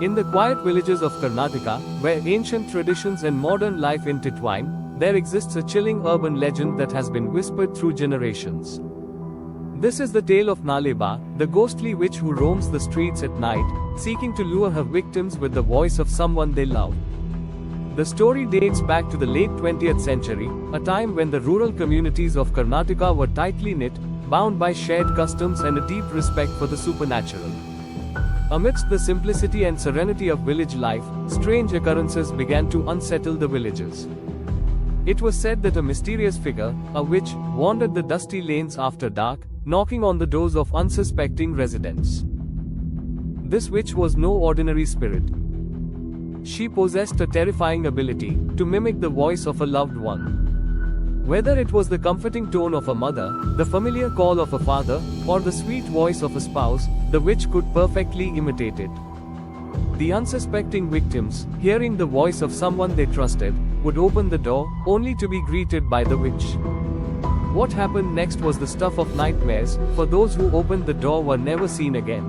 In the quiet villages of Karnataka, where ancient traditions and modern life intertwine, there exists a chilling urban legend that has been whispered through generations. This is the tale of Nale Ba, the ghostly witch who roams the streets at night, seeking to lure her victims with the voice of someone they love. The story dates back to the late 20th century, a time when the rural communities of Karnataka were tightly knit, bound by shared customs and a deep respect for the supernatural. Amidst the simplicity and serenity of village life, strange occurrences began to unsettle the villagers. It was said that a mysterious figure, a witch, wandered the dusty lanes after dark, knocking on the doors of unsuspecting residents. This witch was no ordinary spirit. She possessed a terrifying ability to mimic the voice of a loved one. Whether it was the comforting tone of a mother, the familiar call of a father, or the sweet voice of a spouse, the witch could perfectly imitate it. The unsuspecting victims, hearing the voice of someone they trusted, would open the door, only to be greeted by the witch. What happened next was the stuff of nightmares, for those who opened the door were never seen again.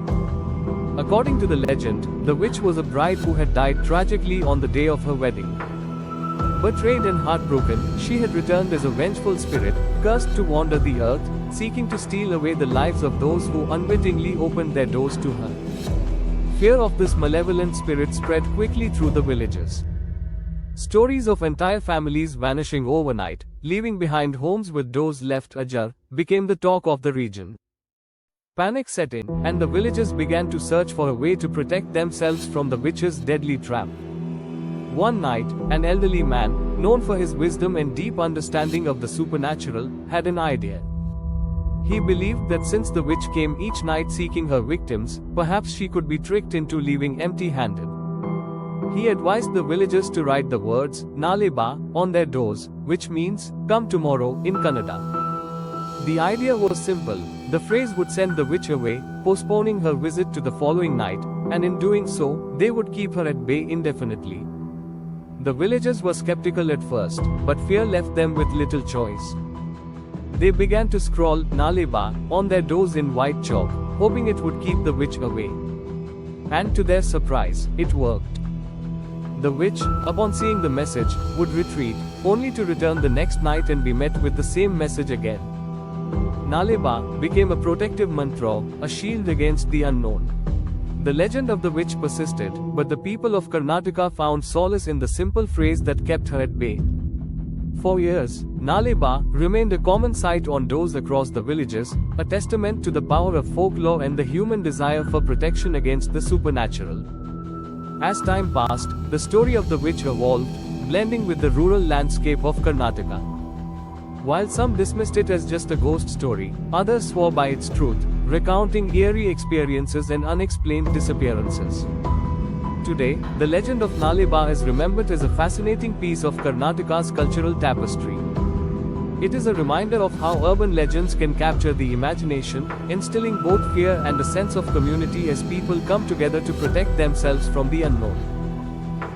According to the legend, the witch was a bride who had died tragically on the day of her wedding. Betrayed and heartbroken, she had returned as a vengeful spirit, cursed to wander the earth, seeking to steal away the lives of those who unwittingly opened their doors to her. Fear of this malevolent spirit spread quickly through the villages. Stories of entire families vanishing overnight, leaving behind homes with doors left ajar, became the talk of the region. Panic set in, and the villagers began to search for a way to protect themselves from the witch's deadly trap. One night, an elderly man, known for his wisdom and deep understanding of the supernatural, had an idea. He believed that since the witch came each night seeking her victims, perhaps she could be tricked into leaving empty-handed. He advised the villagers to write the words, Nale Ba, on their doors, which means, come tomorrow, in Kannada. The idea was simple. The phrase would send the witch away, postponing her visit to the following night, and in doing so, they would keep her at bay indefinitely. The villagers were skeptical at first, but fear left them with little choice. They began to scrawl Nale Ba on their doors in white chalk, hoping it would keep the witch away. And to their surprise, it worked. The witch, upon seeing the message, would retreat, only to return the next night and be met with the same message again. Nale Ba became a protective mantra, a shield against the unknown. The legend of the witch persisted, but the people of Karnataka found solace in the simple phrase that kept her at bay. For years, Nale Ba remained a common sight on doors across the villages, a testament to the power of folklore and the human desire for protection against the supernatural. As time passed, the story of the witch evolved, blending with the rural landscape of Karnataka. While some dismissed it as just a ghost story, others swore by its truth, recounting eerie experiences and unexplained disappearances. Today, the legend of Nale Ba is remembered as a fascinating piece of Karnataka's cultural tapestry. It is a reminder of how urban legends can capture the imagination, instilling both fear and a sense of community as people come together to protect themselves from the unknown.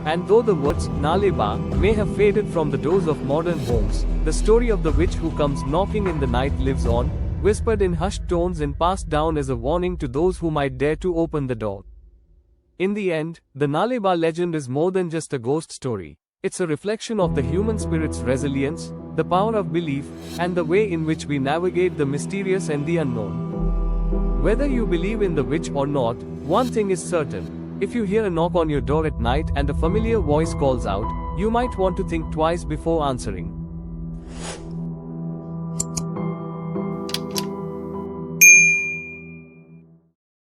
And though the words Nale Ba may have faded from the doors of modern homes, the story of the witch who comes knocking in the night lives on, whispered in hushed tones and passed down as a warning to those who might dare to open the door. In the end, the Nale Ba legend is more than just a ghost story. It's a reflection of the human spirit's resilience, the power of belief, and the way in which we navigate the mysterious and the unknown. Whether you believe in the witch or not, one thing is certain. If you hear a knock on your door at night and a familiar voice calls out, you might want to think twice before answering.